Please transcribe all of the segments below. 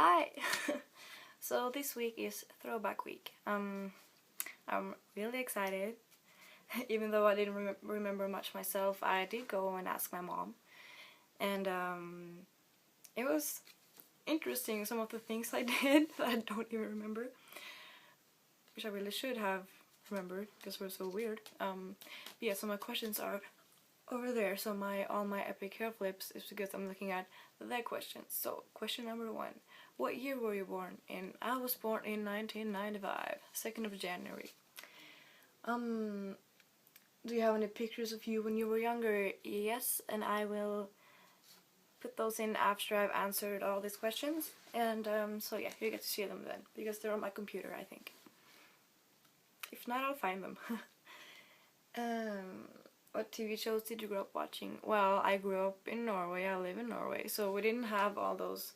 Hi! So this week is Throwback Week. I'm really excited. Even though I didn't remember much myself, I did go and ask my mom. And it was interesting, some of the things I did that I don't even remember. Which I really should have remembered because we're so weird. But yeah, so my questions are over there. So all my epic hair flips is because I'm looking at their questions. So question number 1. What year were you born in? I was born in 1995, 2nd of January. Do you have any pictures of you when you were younger? Yes, and I will put those in after I've answered all these questions. And so yeah, you get to see them then, because they're on my computer, I think. If not, I'll find them. What TV shows did you grow up watching? Well, I grew up in Norway. I live in Norway, so we didn't have all those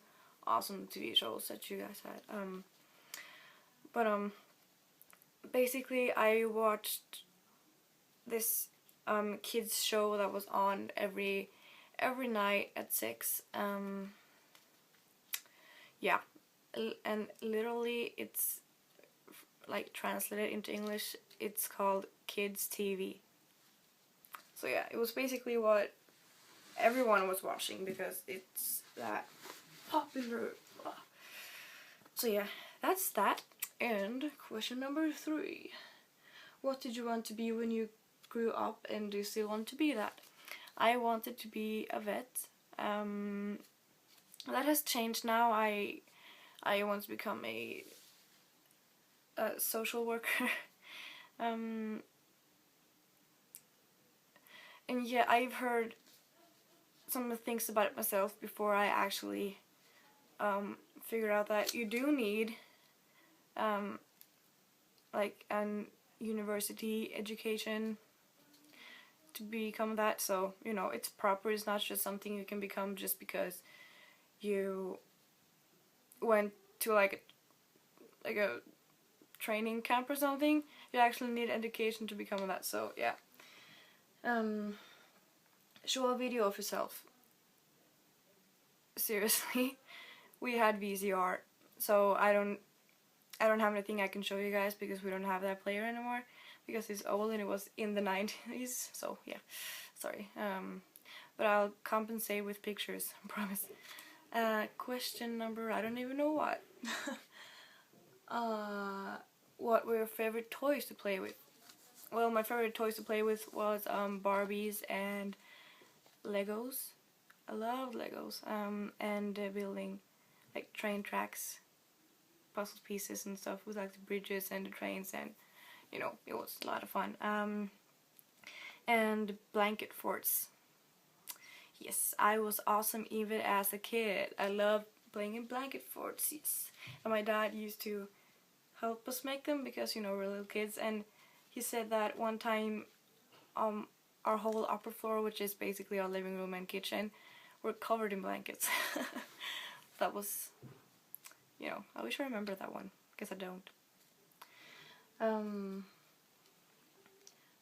awesome TV shows that you guys had. But basically I watched this kids show that was on every night at 6. Yeah, and literally it's like translated into English, it's called Kids TV. So yeah, it was basically what everyone was watching because it's that popular. So yeah, that's that. And question number 3. What did you want to be when you grew up, and do you still want to be that? I wanted to be a vet. That has changed now. I want to become a social worker. And yeah, I've heard some of the things about it myself before I actually figured out that you do need like an university education to become that. So, you know, it's proper. It's not just something you can become just because you went to like a training camp or something. You actually need education to become that. So yeah. Show a video of yourself. Seriously, we had VCR, so I don't have anything I can show you guys because we don't have that player anymore because it's old and it was in the 90s. So yeah, sorry. But I'll compensate with pictures, I promise. Question number, I don't even know what. What were your favorite toys to play with? Well, my favorite toys to play with was Barbies and Legos. I love Legos. And building like train tracks, puzzle pieces and stuff with like the bridges and the trains, and you know, it was a lot of fun. And blanket forts. Yes, I was awesome even as a kid. I loved playing in blanket forts, yes. And my dad used to help us make them because, you know, we're little kids, and he said that one time our whole upper floor, which is basically our living room and kitchen, were covered in blankets. That was, you know, I wish I remember that one, because I don't.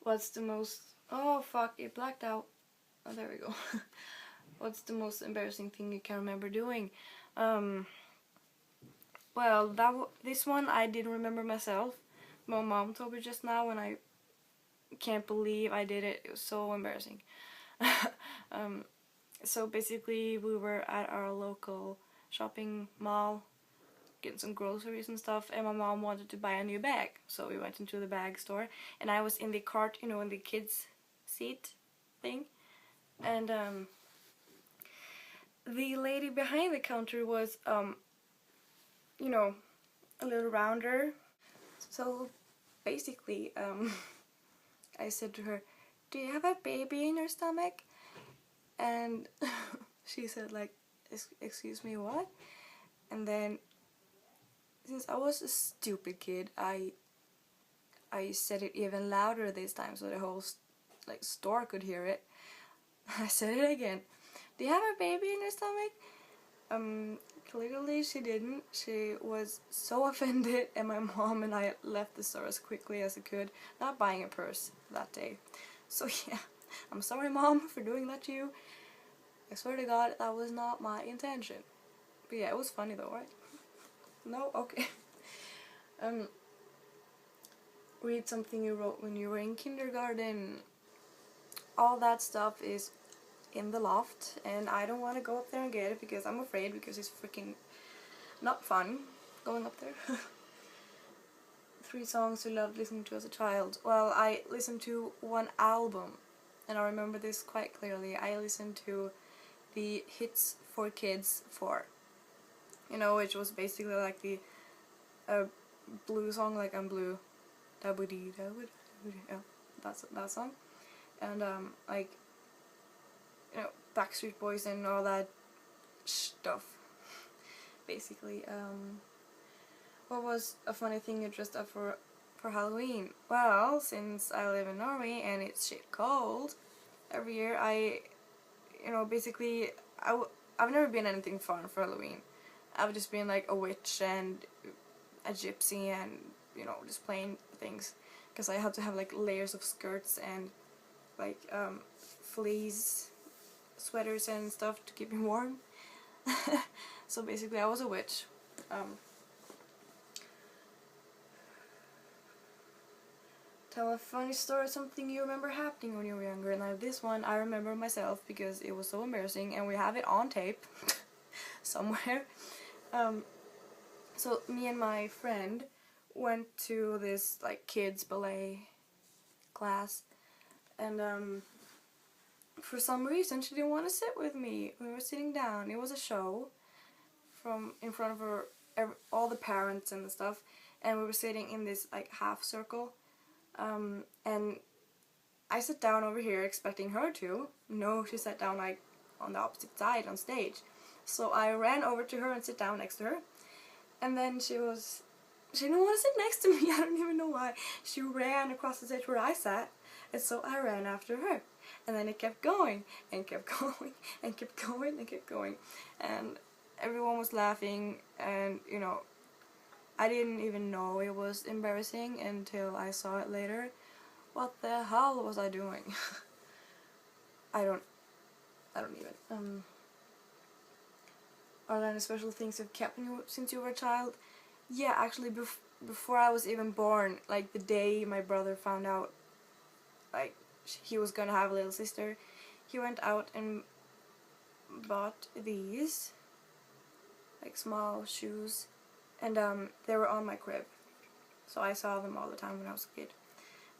What's the most... Oh fuck, it blacked out. Oh, there we go. What's the most embarrassing thing you can remember doing? Well, this one I didn't remember myself. My mom told me just now, and I can't believe I did it. It was so embarrassing. So basically we were at our local shopping mall getting some groceries and stuff, and my mom wanted to buy a new bag. So we went into the bag store, and I was in the cart, you know, in the kids seat thing. And the lady behind the counter was you know, a little rounder. So basically I said to her, "Do you have a baby in your stomach?" And she said like, "Excuse me, what?" And then, since I was a stupid kid, I said it even louder this time so the whole like store could hear it. I said it again. "Do you have a baby in your stomach?" Clearly she didn't. She was so offended, and my mom and I left the store as quickly as I could, not buying a purse that day. So yeah, I'm sorry, Mom, for doing that to you. I swear to God, that was not my intention. But yeah, it was funny though, right? No? Okay. um, Read something you wrote when you were in kindergarten. All that stuff is in the loft, and I don't want to go up there and get it because I'm afraid, because it's freaking not fun going up there. 3 songs you loved listening to as a child. Well, I listened to one album, and I remember this quite clearly. I listened to the Hits for Kids 4, you know, which was basically like the blue song, like I'm blue, da boo dee da boo dee, yeah, that's that song, and like, you know, Backstreet Boys and all that stuff. Basically, what was a funny thing you dressed up for Halloween? Well, since I live in Norway and it's shit cold, every year basically, I've never been anything fun for Halloween. I've just been like a witch and a gypsy and, you know, just plain things. Because I had to have like layers of skirts and like fleece sweaters and stuff to keep me warm. So basically I was a witch. Tell a funny story, something you remember happening when you were younger. Now this one I remember myself because it was so embarrassing and we have it on tape somewhere. So me and my friend went to this like kids ballet class, and for some reason she didn't want to sit with me. We were sitting down. It was a show from in front of her, all the parents and the stuff, and we were sitting in this like half circle, and I sat down over here expecting her to. No, she sat down like on the opposite side on stage. So I ran over to her and sit down next to her, and then she didn't want to sit next to me. I don't even know why. She ran across the stage where I sat, and so I ran after her. And then it kept going, and kept going, and kept going, and kept going. And everyone was laughing, and, you know, I didn't even know it was embarrassing until I saw it later. What the hell was I doing? I don't even. Are there any special things you've kept since you were a child? Yeah, actually, before I was even born, like the day my brother found out, like, he was gonna have a little sister, he went out and bought these, like, small shoes, and they were on my crib, so I saw them all the time when I was a kid.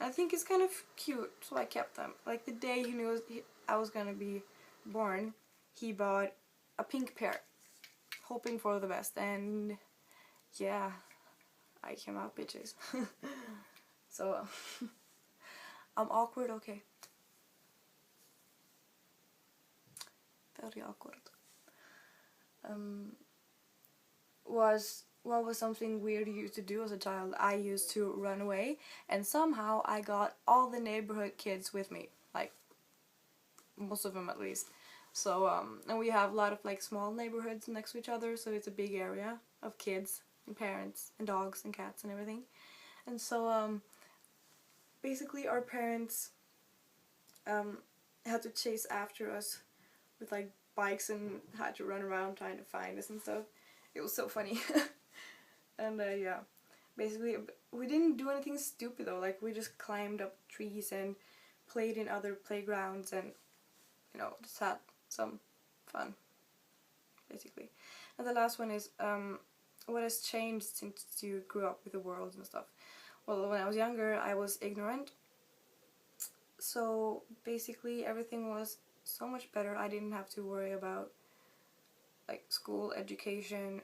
And I think it's kind of cute, so I kept them. Like, the day he knew I was gonna be born, he bought a pink pair, hoping for the best, and yeah, I came out bitches. So, I'm awkward, okay. Very awkward. What was something weird you used to do as a child? I used to run away, and somehow I got all the neighborhood kids with me, like most of them at least. So and we have a lot of like small neighborhoods next to each other, so it's a big area of kids and parents and dogs and cats and everything. And so basically our parents had to chase after us with like bikes and had to run around trying to find us and stuff. It was so funny. And yeah, basically we didn't do anything stupid though. Like, we just climbed up trees and played in other playgrounds and, you know, just had some fun, basically. And the last one is what has changed since you grew up with the world and stuff? Well, when I was younger I was ignorant, so basically everything was so much better. I didn't have to worry about like school, education.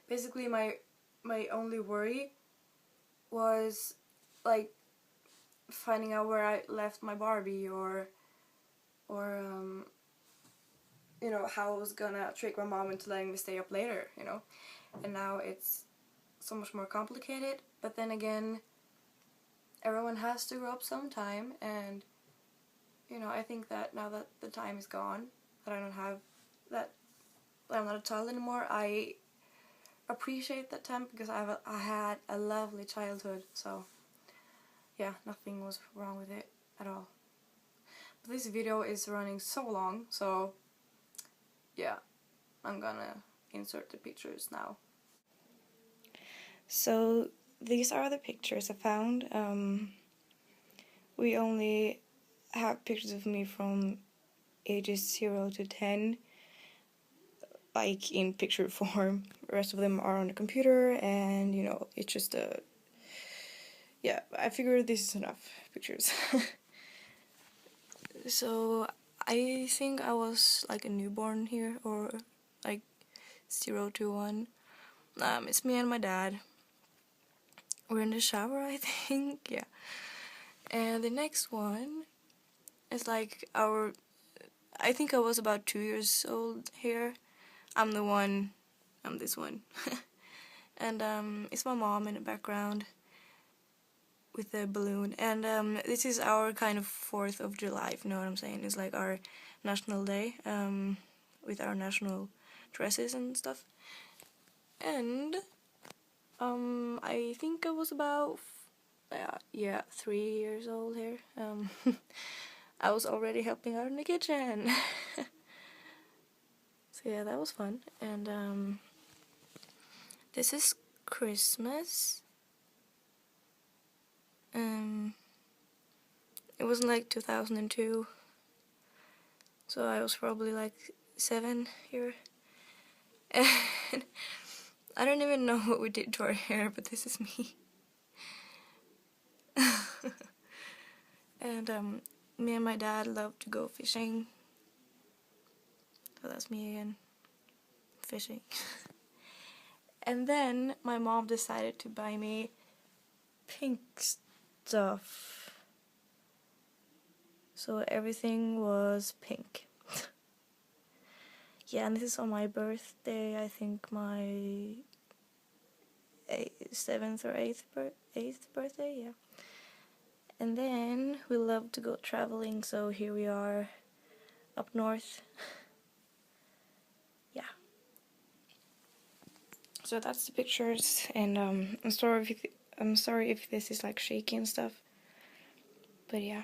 Basically my only worry was like finding out where I left my Barbie, or you know, how I was gonna trick my mom into letting me stay up later, you know. And now it's so much more complicated, but then again, everyone has to grow up sometime, and, you know, I think that now that the time is gone, that I don't have that I'm not a child anymore, I appreciate that time because I had a lovely childhood. So yeah, nothing was wrong with it at all. But this video is running so long, so yeah, I'm gonna insert the pictures now. So these are the pictures I found. We only have pictures of me from ages 0 to 10, like in picture form. The rest of them are on the computer, and you know, it's just yeah, I figured this is enough pictures. So I think I was like a newborn here, or like 0 to 1. It's me and my dad. We're in the shower, I think. Yeah. And the next one is like I think I was about 2 years old here. I'm this one. And it's my mom in the background with the balloon. And this is our kind of 4th of July, if you know what I'm saying. It's like our national day, with our national dresses and stuff. And I think I was about 3 years old here. I was already helping out in the kitchen. So yeah, that was fun. And this is Christmas. It was in like 2002, so I was probably like 7 here. And I don't even know what we did to our hair, but this is me. And me and my dad love to go fishing. So that's me again, fishing. And then my mom decided to buy me pink stuff. So everything was pink. Yeah, and this is on my birthday, I think my 7th or 8th birthday, yeah. And then we love to go traveling, so here we are up north. Yeah. So that's the pictures, and I'm sorry if this is like shaky and stuff, but yeah.